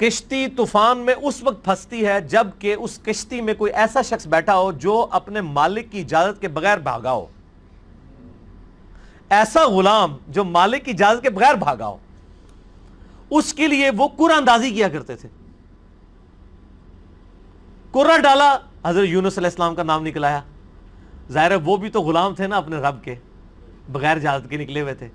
کشتی طوفان میں اس وقت پھنستی ہے جب کہ اس کشتی میں کوئی ایسا شخص بیٹھا ہو جو اپنے مالک کی اجازت کے بغیر بھاگا ہو. ایسا غلام جو مالک کی اجازت کے بغیر بھاگا ہو, اس کے لیے وہ قرآن اندازی کیا کرتے تھے. قرآن ڈالا, حضرت یونس علیہ السلام کا نام نکلایا. ظاہر ہے وہ بھی تو غلام تھے نا اپنے رب کے, بغیر اجازت کے نکلے ہوئے تھے.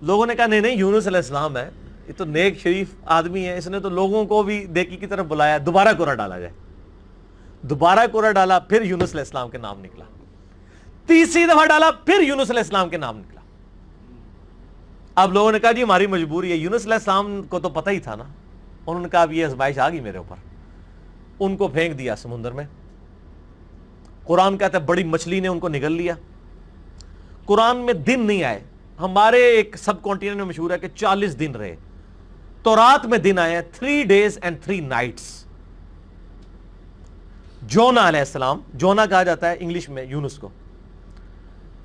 لوگوں نے کہا نہیں یونس علیہ السلام ہے, یہ تو نیک شریف آدمی ہے, اس نے تو لوگوں کو بھی نیکی کی طرف بلایا, دوبارہ قرآن ڈالا جائے. دوبارہ قرآن ڈالا, پھر یونس علیہ السلام کے نام نکلا. تیسری دفعہ ڈالا, پھر یونس علیہ السلام کے نام نکلا. اب لوگوں نے کہا جی ہماری مجبوری ہے. یونس علیہ السلام کو تو پتہ ہی تھا نا. انہوں نے کہا اب یہ آزمائش آ گئی میرے اوپر. ان کو پھینک دیا سمندر میں. قرآن کہتا ہے بڑی مچھلی نے ان کو نگل لیا. قرآن میں دن نہیں آئے. ہمارے ایک سب کانٹیننٹ میں مشہور ہے کہ 40 دن رہے. تورات میں دن آئے ہیں 3 days and 3 nights. جونا علیہ السلام, جونا کہا جاتا ہے انگلش میں یونس کو.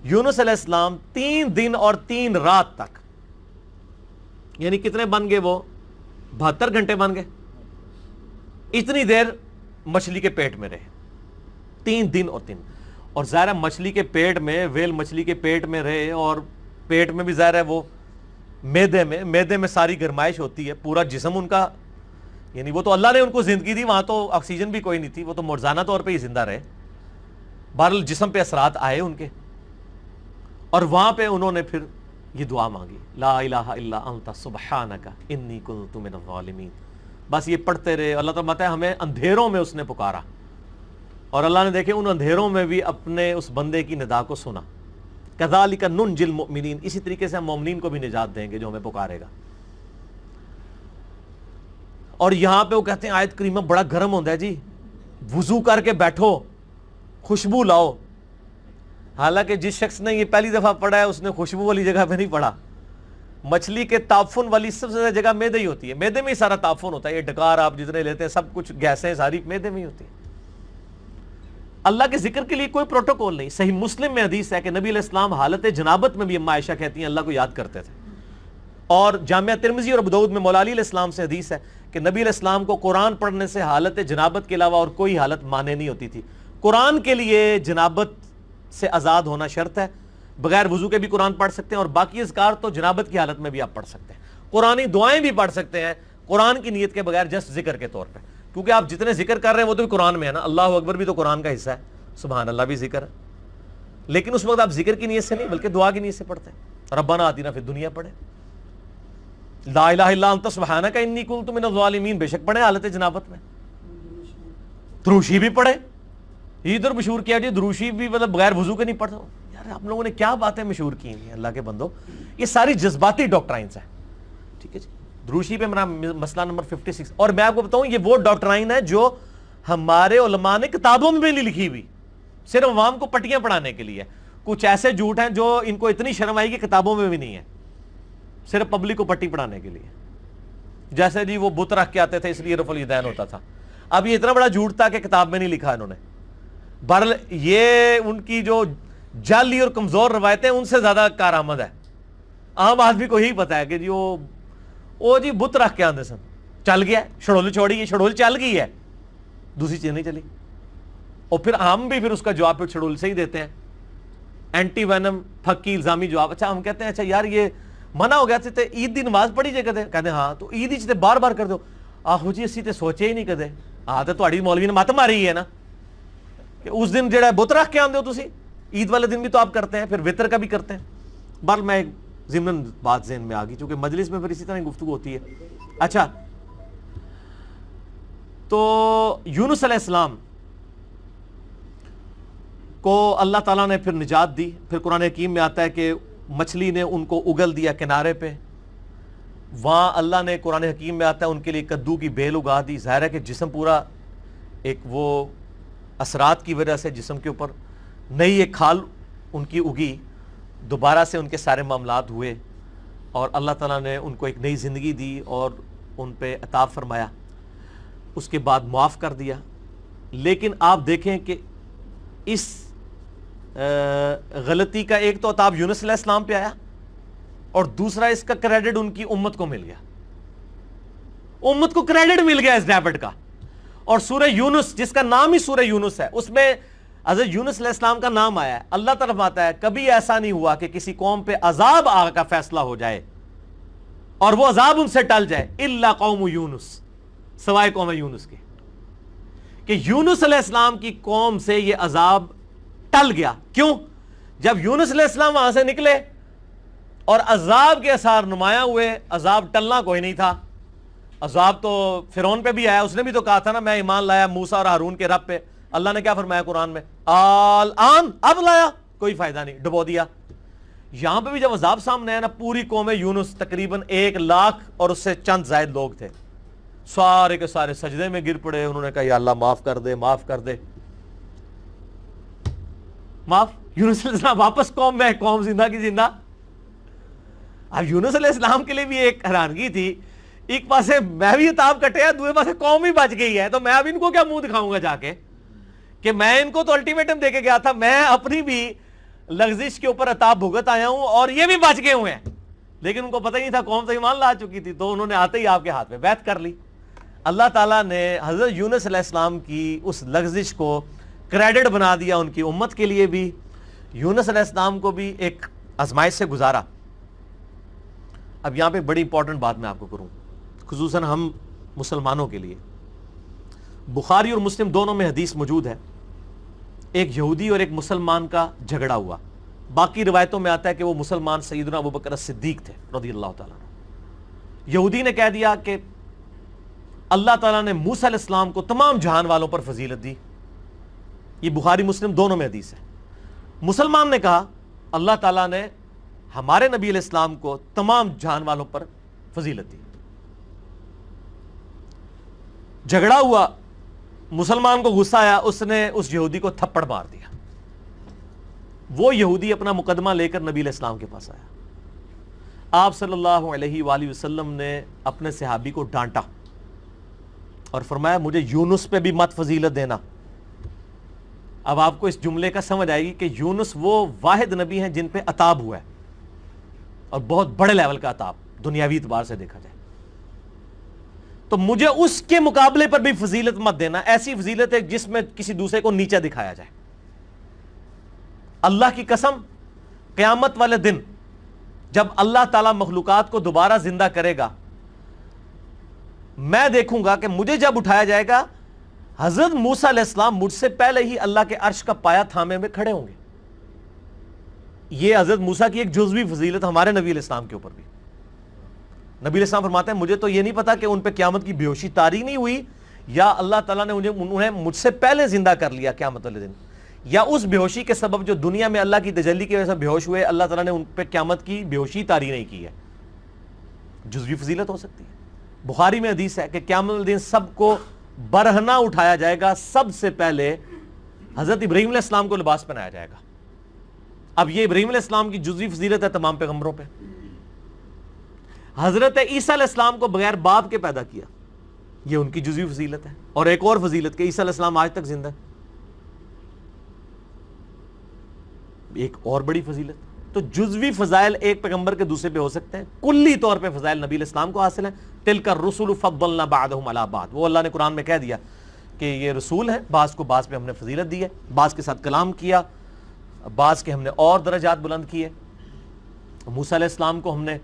یونس علیہ السلام 3 دن اور 3 رات تک, یعنی کتنے بن گئے وہ 72 گھنٹے بن گئے. اتنی دیر مچھلی کے پیٹ میں رہے, 3 دن اور 3. اور ظاہر مچھلی کے پیٹ میں, ویل مچھلی کے پیٹ میں رہے, اور پیٹ میں بھی ظاہر ہے وہ میدے میں ساری گرمائش ہوتی ہے. پورا جسم ان کا, یعنی وہ تو اللہ نے ان کو زندگی دی, وہاں تو آکسیجن بھی کوئی نہیں تھی, وہ تو مرزانہ طور پہ ہی زندہ رہے. بہرحال جسم پہ اثرات آئے ان کے, اور وہاں پہ انہوں نے پھر یہ دعا مانگی, لا الہ الا انت سبحانک انی کنت من الظالمین. بس یہ پڑھتے رہے. اللہ تعالیٰ ہے ہمیں اندھیروں میں اس نے پکارا, اور اللہ نے دیکھے ان اندھیروں میں بھی اپنے اس بندے کی ندا کو سنا. کذالک ننجی المؤمنین, اسی طریقے سے ہم مومنین کو بھی نجات دیں گے جو ہمیں پکارے گا. اور یہاں پہ وہ کہتے ہیں آیت کریمہ بڑا گرم ہوتا ہے جی, وضو کر کے بیٹھو, خوشبو لاؤ. حالانکہ جس شخص نے یہ پہلی دفعہ پڑھا ہے اس نے خوشبو والی جگہ پہ نہیں پڑھا. مچھلی کے تعفن والی سب سے زیادہ جگہ میدے ہی ہوتی ہے. میدے میں ہی سارا تعفن ہوتا ہے. یہ ڈکار آپ جتنے لیتے ہیں سب کچھ گیسیں ساری میدے میں ہی ہوتی ہیں. اللہ کے ذکر کے لیے کوئی پروٹوکول نہیں. صحیح مسلم میں حدیث ہے کہ نبی علیہ السلام حالت جنابت میں بھی اما عائشہ کہتی ہیں اللہ کو یاد کرتے تھے. اور جامعہ ترمذی اور ابو داؤد میں مولا علی علیہ السلام سے حدیث ہے کہ نبی علیہ السلام کو قرآن پڑھنے سے حالت جنابت کے علاوہ اور کوئی حالت مانے نہیں ہوتی تھی. قرآن کے لیے جنابت سے آزاد ہونا شرط ہے. بغیر وضو کے بھی قرآن پڑھ سکتے ہیں, اور باقی اذکار تو جنابت کی حالت میں بھی آپ پڑھ سکتے ہیں. قرآنی دعائیں بھی پڑھ سکتے ہیں قرآن کی نیت کے بغیر, جسٹ ذکر کے طور پہ, کیونکہ آپ جتنے ذکر کر رہے ہیں وہ تو بھی قرآن میں ہے نا. اللہ اکبر بھی تو قرآن کا حصہ ہے, سبحان اللہ بھی ذکر ہے, لیکن اس وقت آپ ذکر کی نیت سے نہیں بلکہ دعا کی نیت سے پڑھتے ہیں. ربنا آتینا فی الدنیا پڑھے, لا الہ الا انت سبحانک انی کنت من الظالمین بے شک پڑھے حالت جنابت میں. دروشی بھی پڑھے. ادھر مشہور کیا جی دروشی بھی مطلب بغیر وضو کے نہیں پڑھتا. یار آپ لوگوں نے کیا باتیں مشہور کی ہیں اللہ کے بندو, یہ ساری جذباتی ڈاکٹرائنز ہیں. ٹھیک ہے جی, دروشی پہ میرا مسئلہ نمبر 56. اور میں آپ کو بتاؤں یہ وہ ڈاکٹرائن ہے جو ہمارے علماء نے کتابوں میں بھی نہیں لکھی ہوئی, صرف عوام کو پٹیاں پڑھانے کے لیے. کچھ ایسے جھوٹ ہیں جو ان کو اتنی شرم آئی کہ کتابوں میں بھی نہیں ہے, صرف پبلک کو پٹی پڑھانے کے لیے. جیسے جی وہ بت رکھ کے آتے تھے اس لیے رفع الیدین ہوتا تھا. اب یہ اتنا بڑا جھوٹ تھا کہ کتاب میں نہیں لکھا انہوں نے. بہرحال یہ ان کی جو جعلی اور کمزور روایتیں ان سے زیادہ کارآمد ہے. عام آدمی کو یہی پتا ہے کہ جی وہ جی بت رکھ کے آتے سن, چل گیا, شڑول چھوڑی, شڑول چل گئی ہے, دوسری چیز نہیں چلی. اور پھر ہم بھی پھر اس کا جواب پھر شڑول سے ہی دیتے ہیں, اینٹی وینم پھکی الزامی جواب. اچھا ہم کہتے ہیں اچھا یار یہ منع ہو گیا تھے عید دی نماز پڑھی جائے کہتے ہاں تو عید ہی بار بار کر دو. آہو جی اسی تے سوچے ہی نہیں کدے. ہاں تو تہاڈی مولوی نے مت ماری ہے نا کہ اس دن جڑا بت رکھ کے آندے ہو تسی, عید والے دن بھی تو آپ کرتے ہیں, پھر وطر کا بھی کرتے ہیں. بہرحال میں ایک ضمن بات ذہن میں آ گئی چونکہ مجلس میں پھر اسی طرح گفتگو ہوتی ہے. اچھا تو یونس علیہ السلام کو اللہ تعالیٰ نے پھر نجات دی. پھر قرآن حکیم میں آتا ہے کہ مچھلی نے ان کو اگل دیا کنارے پہ. وہاں اللہ نے قرآن حکیم میں آتا ہے ان کے لیے کدو کی بیل اگا دی. ظاہر ہے کہ جسم پورا ایک وہ اثرات کی وجہ سے جسم کے اوپر نئی ایک کھال ان کی اگی, دوبارہ سے ان کے سارے معاملات ہوئے, اور اللہ تعالیٰ نے ان کو ایک نئی زندگی دی اور ان پہ عطا فرمایا. اس کے بعد معاف کر دیا. لیکن آپ دیکھیں کہ اس غلطی کا ایک تو عطاب یونس علیہ السلام پہ آیا, اور دوسرا اس کا کریڈٹ ان کی امت کو مل گیا. امت کو کریڈٹ مل گیا اس ڈیبٹ کا. اور سورہ یونس جس کا نام ہی سورہ یونس ہے, اس میں حضرت یونس علیہ السلام کا نام آیا ہے. اللہ تعالیٰ فرماتا ہے کبھی ایسا نہیں ہوا کہ کسی قوم پہ عذاب آ کا فیصلہ ہو جائے اور وہ عذاب ان سے ٹل جائے, الا قوم یونس, سوائے قوم یونس کے, کہ یونس علیہ السلام کی قوم سے یہ عذاب ٹل گیا. کیوں؟ جب یونس علیہ السلام وہاں سے نکلے اور عذاب کے اثار نمایاں ہوئے, عذاب ٹلنا کوئی نہیں تھا. عذاب تو فرعون پہ بھی آیا, اس نے بھی تو کہا تھا نا میں ایمان لایا موسیٰ اور ہارون کے رب پہ. اللہ نے کیا فرمایا قرآن میں, آن اب لایا, کوئی فائدہ نہیں, ڈبو دیا. یہاں پہ بھی جب عذاب سامنے آیا نا, پوری قوم یونس تقریباً 1,00,000 اور اس سے چند زائد لوگ تھے, سارے کے سارے سجدے میں گر پڑے. انہوں نے کہا یا اللہ معاف کر دے, معاف کر دے, معاف. یونس علیہ السلام واپس قوم میں, قوم زندہ کی زندہ. اب یونس علیہ السلام کے لیے بھی ایک حیرانگی تھی, ایک پاسے میں بھی عذاب کٹیا, دوسرے پاسے قوم ہی بچ گئی ہے, تو میں اب ان کو کیا منہ دکھاؤں گا جا کے کہ میں ان کو تو الٹیمیٹم دے کے گیا تھا, میں اپنی بھی لغزش کے اوپر عذاب بھگت آیا ہوں اور یہ بھی بچ گئے ہوئے ہیں. لیکن ان کو پتہ ہی نہیں تھا, قوم تو ایمان لا چکی تھی, تو انہوں نے آتے ہی آپ کے ہاتھ میں بیعت کر لی. اللہ تعالیٰ نے حضرت یونس علیہ السلام کی اس لغزش کو کریڈٹ بنا دیا ان کی امت کے لیے بھی, یونس علیہ السلام کو بھی ایک آزمائش سے گزارا. اب یہاں پہ بڑی امپورٹنٹ بات میں آپ کو کروں, خصوصاً ہم مسلمانوں کے لیے. بخاری اور مسلم دونوں میں حدیث موجود ہے, ایک یہودی اور ایک مسلمان کا جھگڑا ہوا. باقی روایتوں میں آتا ہے کہ وہ مسلمان سیدنا ابوبکر صدیق تھے رضی اللہ تعالیٰ عنہ. یہودی نے کہہ دیا کہ اللہ تعالیٰ نے موسیٰ علیہ السلام کو تمام جہان والوں پر فضیلت دی. یہ بخاری مسلم دونوں میں حدیث ہے. مسلمان نے کہا اللہ تعالیٰ نے ہمارے نبی علیہ السلام کو تمام جہان والوں پر فضیلت دی. جھگڑا ہوا, مسلمان کو غصہ آیا, اس نے اس یہودی کو تھپڑ مار دیا. وہ یہودی اپنا مقدمہ لے کر نبی علیہ السلام کے پاس آیا. آپ صلی اللہ علیہ وآلہ وسلم نے اپنے صحابی کو ڈانٹا اور فرمایا مجھے یونس پہ بھی مت فضیلت دینا. اب آپ کو اس جملے کا سمجھ آئے گی کہ یونس وہ واحد نبی ہیں جن پہ عطاب ہوا ہے, اور بہت بڑے لیول کا عطاب دنیاوی اعتبار سے دیکھا جائے. تو مجھے اس کے مقابلے پر بھی فضیلت مت دینا, ایسی فضیلت ہے جس میں کسی دوسرے کو نیچا دکھایا جائے. اللہ کی قسم, قیامت والے دن جب اللہ تعالیٰ مخلوقات کو دوبارہ زندہ کرے گا, میں دیکھوں گا کہ مجھے جب اٹھایا جائے گا, حضرت موسیٰ علیہ السلام مجھ سے پہلے ہی اللہ کے عرش کا پایا تھامے میں کھڑے ہوں گے. یہ حضرت موسیٰ کی ایک جزوی فضیلت ہمارے نبی علیہ السلام کے اوپر بھی. نبی علیہ السلام فرماتے ہیں مجھے تو یہ نہیں پتا کہ ان پہ قیامت کی بے ہوشی طاری نہیں ہوئی, یا اللہ تعالیٰ نے انہیں مجھ سے پہلے زندہ کر لیا قیامت والے دن, یا اس بے ہوشی کے سبب جو دنیا میں اللہ کی تجلی کی وجہ سے بے ہوش ہوئے, اللہ تعالیٰ نے ان پہ قیامت کی بے ہوشی طاری نہیں کی ہے. جزوی فضیلت ہو سکتی ہے. بخاری میں حدیث ہے کہ قیامت والے دن سب کو برہنہ اٹھایا جائے گا, سب سے پہلے حضرت ابراہیم علیہ السلام کو لباس پہنایا جائے گا. اب یہ ابراہیم علیہ السلام کی جزوی فضیلت ہے تمام پیغمبروں پہ. حضرت عیسیٰ علیہ السلام کو بغیر باپ کے پیدا کیا, یہ ان کی جزوی فضیلت ہے. اور ایک اور فضیلت کہ عیسیٰ علیہ السلام آج تک زندہ ہے, ایک اور بڑی فضیلت. تو جزوی فضائل ایک پیغمبر کے دوسرے پہ ہو سکتے ہیں, کلی طور پہ فضائل نبی علیہ السلام کو حاصل ہیں. تلک الرسل فضلنا بعضهم علی بعض, وہ اللہ نے قرآن میں کہہ دیا کہ یہ رسول ہیں, بعض کو بعض پہ ہم نے فضیلت دی ہے, بعض کے ساتھ کلام کیا, بعض کے ہم نے اور درجات بلند کیے. موسیٰ علیہ السلام کو ہم نے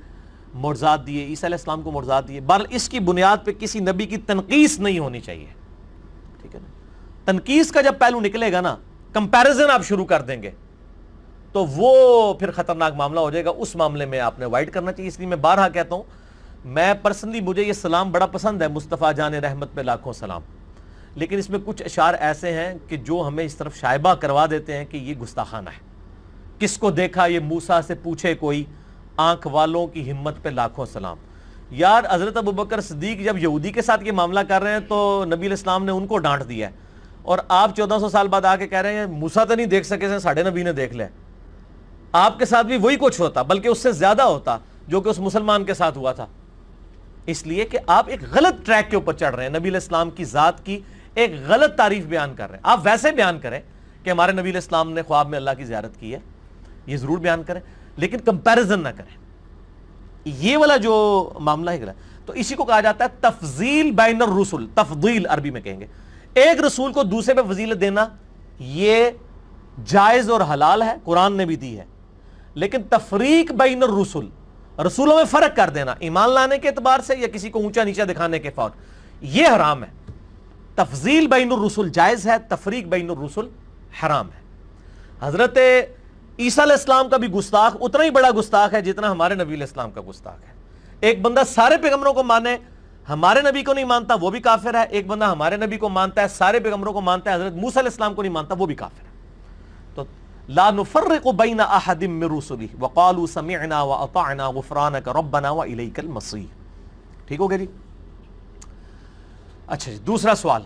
معجزات دیے, عیسیٰ علیہ السلام کو معجزات دیے. بہرحال اس کی بنیاد پہ کسی نبی کی تنقیص نہیں ہونی چاہیے, ٹھیک ہے نا. تنقیص کا جب پہلو نکلے گا نا, کمپیریزن آپ شروع کر دیں گے, تو وہ پھر خطرناک معاملہ ہو جائے گا. اس معاملے میں آپ نے اوائڈ کرنا چاہیے. اس لیے میں بارہا کہتا ہوں, میں پرسنلی مجھے یہ سلام بڑا پسند ہے, مصطفیٰ جان رحمت پہ لاکھوں سلام, لیکن اس میں کچھ اشعار ایسے ہیں کہ جو ہمیں اس طرف شائبہ کروا دیتے ہیں کہ یہ گستاخانہ ہے. کس کو دیکھا یہ موسیٰ سے پوچھے کوئی, آنکھ والوں کی ہمت پہ لاکھوں سلام. یار حضرت ابوبکر صدیق جب یہودی کے ساتھ یہ معاملہ کر رہے ہیں تو نبی علیہ السلام نے ان کو ڈانٹ دیا ہے, اور آپ 1400 سال بعد آ کے کہہ رہے ہیں موسیٰ تو نہیں دیکھ سکے, ساڑھے نبی نے دیکھ لیا. آپ کے ساتھ بھی وہی کچھ ہوتا, بلکہ اس سے زیادہ ہوتا جو کہ اس مسلمان کے ساتھ ہوا تھا. اس لیے کہ آپ ایک غلط ٹریک کے اوپر چڑھ رہے ہیں, نبی علیہ السلام کی ذات کی ایک غلط تعریف بیان کر رہے ہیں. آپ ویسے بیان کریں کہ ہمارے نبی علیہ السلام نے خواب میں اللہ کی زیارت کی ہے, یہ ضرور بیان کریں, لیکن کمپیریزن نہ کریں. یہ والا جو معاملہ ہے, تو اسی کو کہا جاتا ہے تفضیل بین الرسل، تفضیل عربی میں کہیں گے. ایک رسول کو دوسرے پہ فضیلت دینا یہ جائز اور حلال ہے، قرآن نے بھی دی ہے. لیکن تفریق بین الرسل، رسولوں میں فرق کر دینا ایمان لانے کے اعتبار سے یا کسی کو اونچا نیچا دکھانے کے فور، یہ حرام ہے. تفضیل بین الرسل جائز ہے، تفریق بین الرسل حرام ہے. حضرت عیسیٰ علیہ السلام کا بھی گستاخ اتنا ہی بڑا گستاخ ہے جتنا ہمارے نبی علیہ السلام کا گستاخ ہے. ایک بندہ سارے پیغمبروں کو مانے، ہمارے نبی کو نہیں مانتا، وہ بھی کافر ہے. ایک بندہ ہمارے نبی کو مانتا ہے، سارے پیغمبروں کو مانتا ہے، حضرت موسیٰ علیہ السلام کو نہیں مانتا، وہ بھی کافر ہے. تو لا نفرق بین احد من رسلہ وقالوا سمعنا واطعنا غفرانک ربنا والیک المصیر. ٹھیک ہو گیا جی؟ اچھا جی، دوسرا سوال